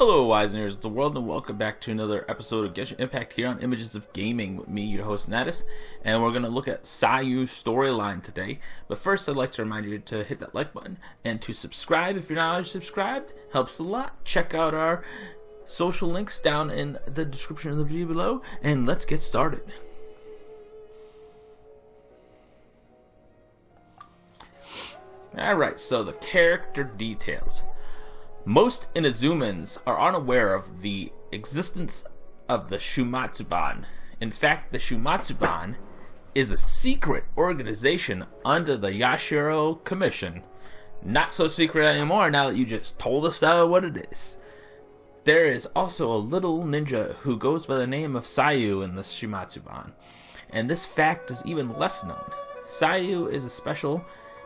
Hello, Wiseners of the world, and welcome back to another episode of Get Your Impact here on Images of Gaming with me, your host Natas, and we're going to look at Sayu's storyline today. But first, I'd like to remind you to hit that like button and to subscribe if you're not already subscribed. Helps a lot. Check out our social links down in the description of the video below, and let's get started. Alright, so the character details. Most Inazumans are unaware of the existence of the Shumatsuban. In fact, the Shumatsuban is a secret organization under the Yashiro Commission. Not so secret anymore now that you just told us what it is. There is also a little ninja who goes by the name of Sayu in the Shumatsuban, and this fact is even less known. Sayu is a special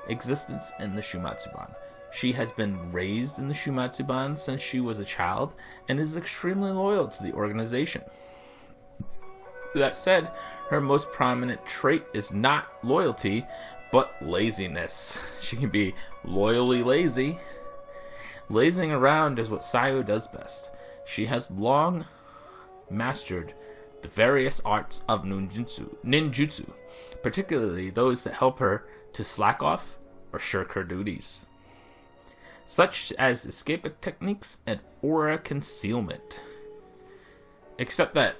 existence in the Shumatsuban. She has been raised in the Shumatsuban since she was a child and is extremely loyal to the organization. That said, her most prominent trait is not loyalty, but laziness. She can be loyally lazy. Lazing around is what Sayu does best. She has long mastered the various arts of ninjutsu, particularly those that help her to slack off or shirk her duties, such as escape techniques and aura concealment. Except that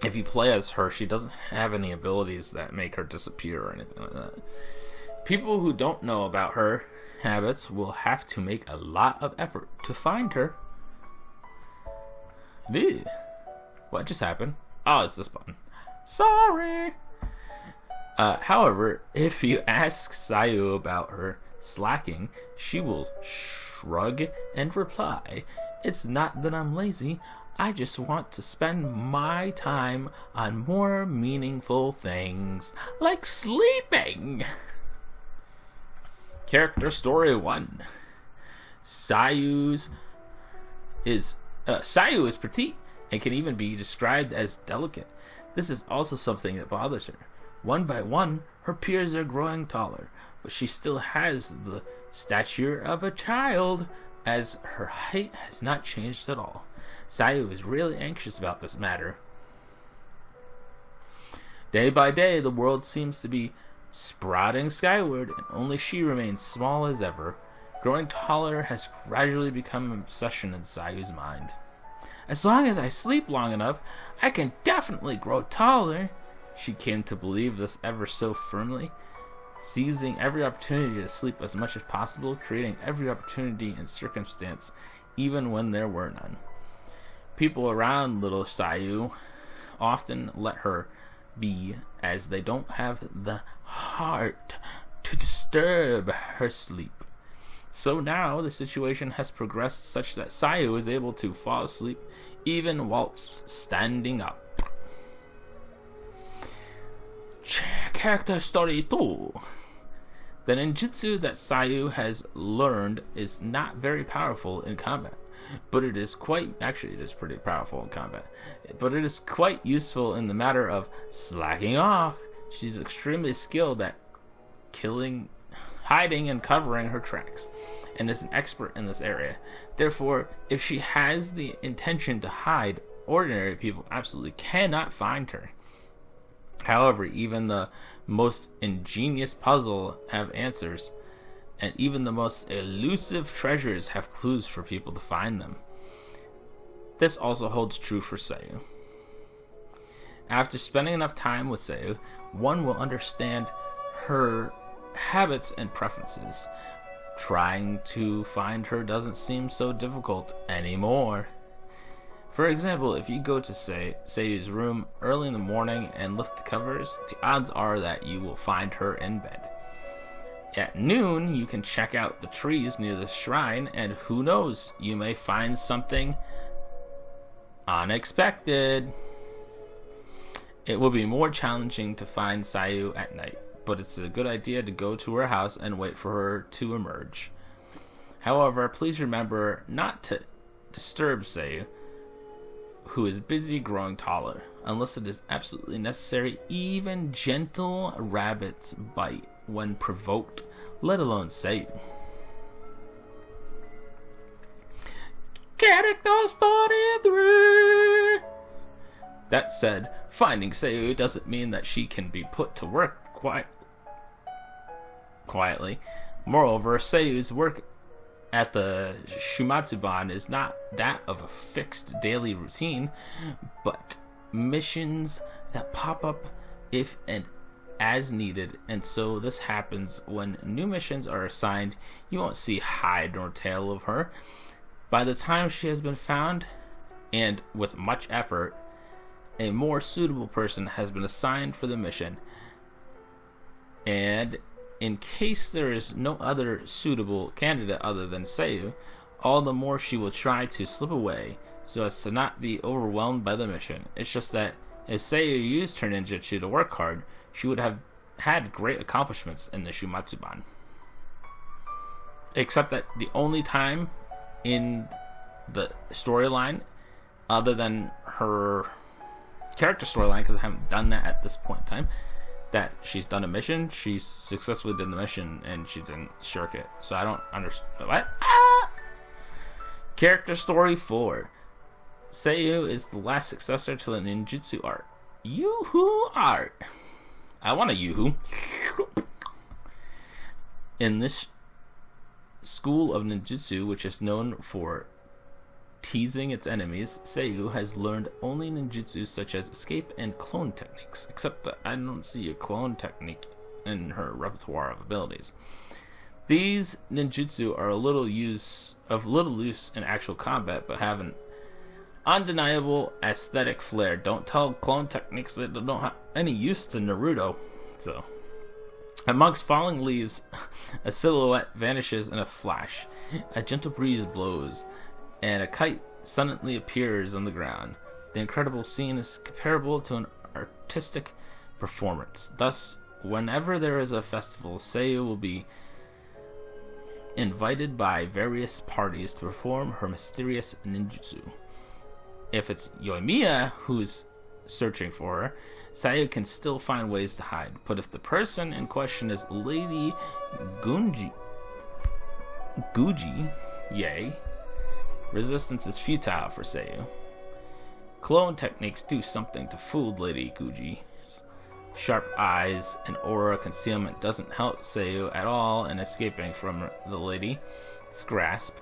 if you play as her, she doesn't have any abilities that make her disappear or anything like that. People who don't know about her habits will have to make a lot of effort to find her. Ew. What just happened? Oh, it's this button. Sorry. However, if you ask Sayu about her slacking, she will shrug and reply, "It's not that I'm lazy, I just want to spend my time on more meaningful things, like sleeping." Character story 1. Sayu is petite and can even be described as delicate. This is also something that bothers her. One by one, her peers are growing taller, but she still has the stature of a child, as her height has not changed at all. Sayu is really anxious about this matter. Day by day, the world seems to be sprouting skyward, and only she remains small as ever. Growing taller has gradually become an obsession in Sayu's mind. As long as I sleep long enough, I can definitely grow taller. She came to believe this ever so firmly, seizing every opportunity to sleep as much as possible, creating every opportunity and circumstance, even when there were none. People around little Sayu often let her be, as they don't have the heart to disturb her sleep. So now the situation has progressed such that Sayu is able to fall asleep even whilst standing up. Character story 2. The ninjutsu that Sayu has learned is not very powerful in combat, but it is pretty powerful in combat, but it is quite useful in the matter of slacking off. She's extremely skilled at hiding and covering her tracks, and is an expert in this area. Therefore, if she has the intention to hide, ordinary people absolutely cannot find her. However, even the most ingenious puzzle have answers, and even the most elusive treasures have clues for people to find them. This also holds true for Sayu. After spending enough time with Sayu, one will understand her habits and preferences. Trying to find her doesn't seem so difficult anymore. For example, if you go to Seiyu's room early in the morning and lift the covers, the odds are that you will find her in bed. At noon, you can check out the trees near the shrine, and who knows, you may find something unexpected. It will be more challenging to find Sayu at night, but it's a good idea to go to her house and wait for her to emerge. However, please remember not to disturb Sayu, who is busy growing taller, unless it is absolutely necessary. Even gentle rabbits bite when provoked, let alone Seiyu. Character Story 3! That said, finding Seiyu doesn't mean that she can be put to work quietly. Moreover, Seiyu's work at the Shumatsuban is not that of a fixed daily routine, but missions that pop up if and as needed, and so this happens when new missions are assigned. You won't see hide nor tail of her. By the time she has been found, and with much effort, a more suitable person has been assigned for the mission, and in case there is no other suitable candidate other than Seiyu, all the more she will try to slip away so as to not be overwhelmed by the mission. It's just that if Seiyu used her ninjutsu to work hard, she would have had great accomplishments in the Shumatsuban. Except that the only time in the storyline, other than her character storyline, because I haven't done that at this point in time, that she's done a mission, she successfully did the mission, and she didn't shirk it. So I don't understand. What? Character Story 4. Seiyu is the last successor to the ninjutsu art. Yoo-hoo art. I want a yoo-hoo. In this school of ninjutsu, which is known for teasing its enemies, Seiyu has learned only ninjutsu such as escape and clone techniques, except that I don't see a clone technique in her repertoire of abilities. These ninjutsu are little use in actual combat, but have an undeniable aesthetic flair. Don't tell clone techniques that they don't have any use to Naruto. So, amongst falling leaves, a silhouette vanishes in a flash. A gentle breeze blows, and a kite suddenly appears on the ground. The incredible scene is comparable to an artistic performance. Thus, whenever there is a festival, Seiyu will be invited by various parties to perform her mysterious ninjutsu. If it's Yoimiya who's searching for her, Sayu can still find ways to hide. But if the person in question is Lady Guji, yay, resistance is futile for Seiyu. Clone techniques do something to fool Lady Guji's sharp eyes and aura concealment doesn't help Seiyu at all in escaping from the lady's grasp.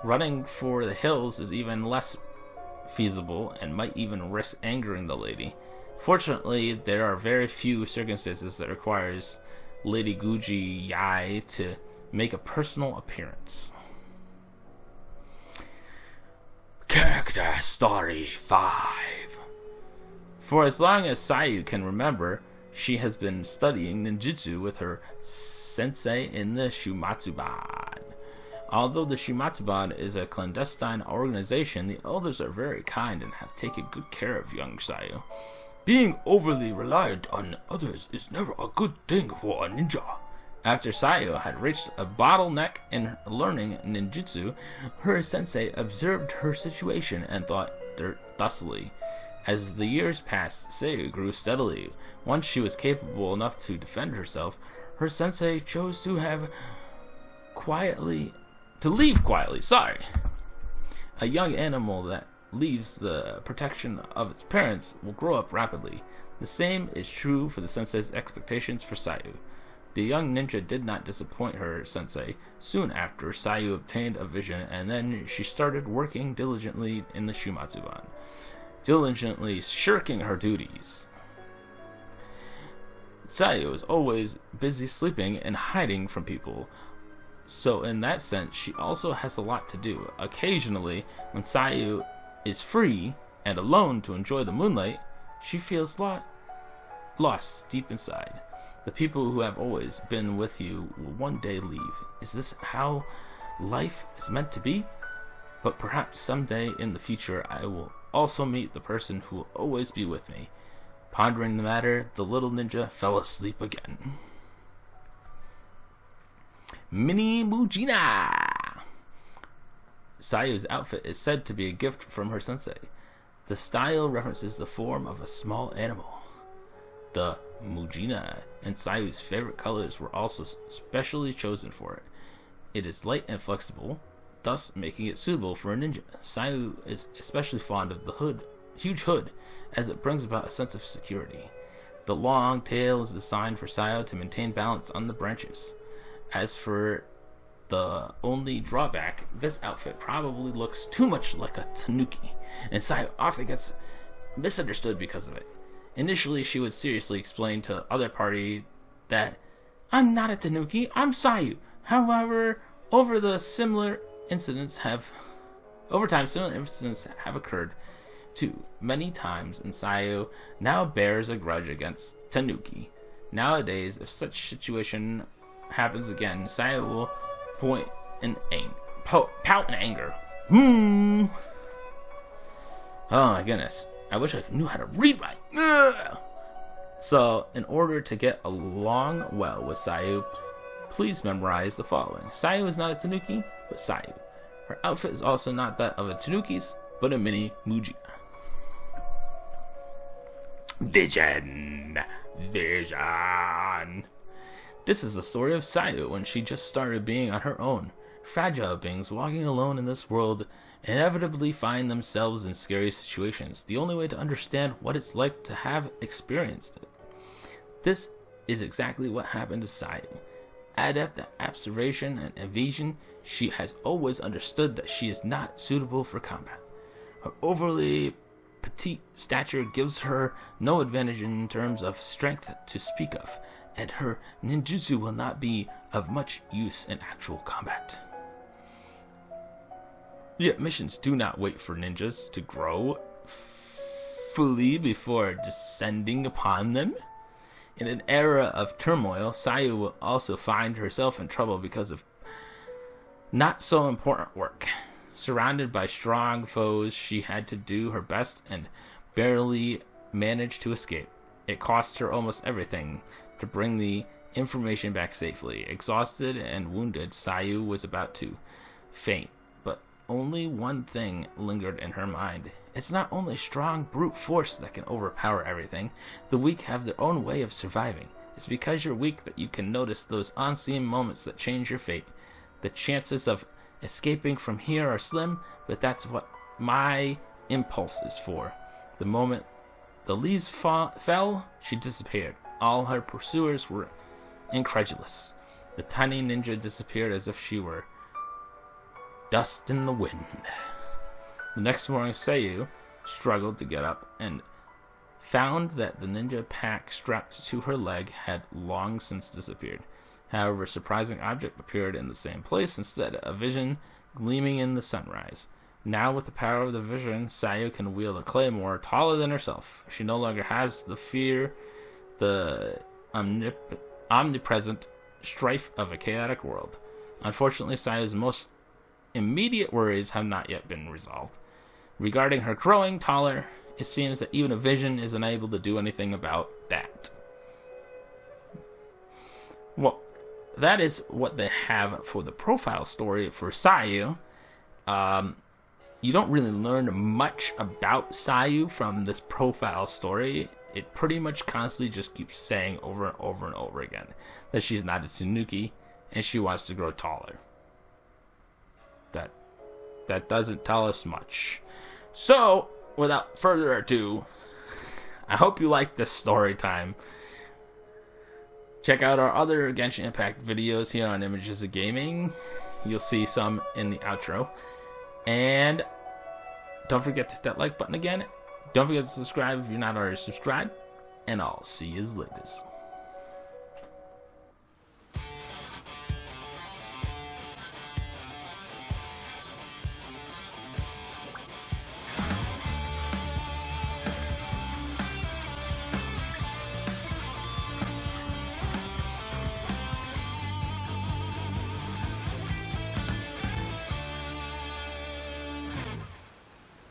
Running for the hills is even less feasible and might even risk angering the lady. Fortunately, there are very few circumstances that requires Lady Guji Yai to make a personal appearance. Character Story 5. For as long as Sayu can remember, she has been studying ninjutsu with her sensei in the Shumatsuban. Although the Shumatsuban is a clandestine organization, the elders are very kind and have taken good care of young Sayu. Being overly reliant on others is never a good thing for a ninja. After Sayu had reached a bottleneck in learning ninjutsu, her sensei observed her situation and thought thusly. As the years passed, Sayu grew steadily. Once she was capable enough to defend herself, her sensei chose to leave quietly. A young animal that leaves the protection of its parents will grow up rapidly. The same is true for the sensei's expectations for Sayu. The young ninja did not disappoint her sensei. Soon after, Sayu obtained a vision, and then she started working diligently in the Shumatsuban, diligently shirking her duties. Sayu is always busy sleeping and hiding from people, so in that sense, she also has a lot to do. Occasionally, when Sayu is free and alone to enjoy the moonlight, she feels lost deep inside. The people who have always been with you will one day leave. Is this how life is meant to be? But perhaps someday in the future I will also meet the person who will always be with me. Pondering the matter, the little ninja fell asleep again. Mini Mujina! Sayu's outfit is said to be a gift from her sensei. The style references the form of a small animal. The Mujina and Sayu's favorite colors were also specially chosen for it. It is light and flexible, thus making it suitable for a ninja. Sayu is especially fond of the huge hood, as it brings about a sense of security. The long tail is designed for Sayu to maintain balance on the branches. As for the only drawback, this outfit probably looks too much like a tanuki, and Sayu often gets misunderstood because of it. Initially, she would seriously explain to the other party that, "I'm not a tanuki, I'm Sayu." However, over time, similar incidents have occurred too many times, and Sayu now bears a grudge against tanuki. Nowadays, if such situation happens again, Sayu will pout in anger. Oh my goodness. I wish I knew how to read right. Ugh. So, in order to get along well with Sayu, please memorize the following. Sayu is not a tanuki, but Sayu. Her outfit is also not that of a tanuki's, but a mini Mujiya. Vision. This is the story of Sayu when she just started being on her own. Fragile beings walking alone in this world inevitably find themselves in scary situations. The only way to understand what it's like to have experienced it. This is exactly what happened to Sayu. Adept at observation and evasion, she has always understood that she is not suitable for combat. Her overly petite stature gives her no advantage in terms of strength to speak of, and her ninjutsu will not be of much use in actual combat. Yet missions do not wait for ninjas to grow fully before descending upon them. In an era of turmoil, Sayu will also find herself in trouble because of not so important work. Surrounded by strong foes, she had to do her best and barely managed to escape. It cost her almost everything to bring the information back safely. Exhausted and wounded, Sayu was about to faint, but only one thing lingered in her mind. It's not only strong brute force that can overpower everything. The weak have their own way of surviving. It's because you're weak that you can notice those unseen moments that change your fate. The chances of escaping from here are slim, but that's what my impulse is for. The moment the leaves fell, she disappeared. All her pursuers were incredulous. The tiny ninja disappeared as if she were dust in the wind. The next morning, Seiyu struggled to get up and found that the ninja pack strapped to her leg had long since disappeared. However, a surprising object appeared in the same place instead, a vision gleaming in the sunrise. Now, with the power of the vision, Sayu can wield a claymore taller than herself. She no longer has the fear, the omnipresent strife of a chaotic world. Unfortunately, Sayu's most immediate worries have not yet been resolved. Regarding her growing taller, it seems that even a vision is unable to do anything about that. Well, that is what they have for the profile story for Sayu. You don't really learn much about Sayu from this profile story. It pretty much constantly just keeps saying over and over and over again that she's not a tanuki and she wants to grow taller. That doesn't tell us much. So, without further ado, I hope you like this story time. Check out our other Genshin Impact videos here on Images of Gaming. You'll see some in the outro. And don't forget to hit that like button again. Don't forget to subscribe if you're not already subscribed. And I'll see you later.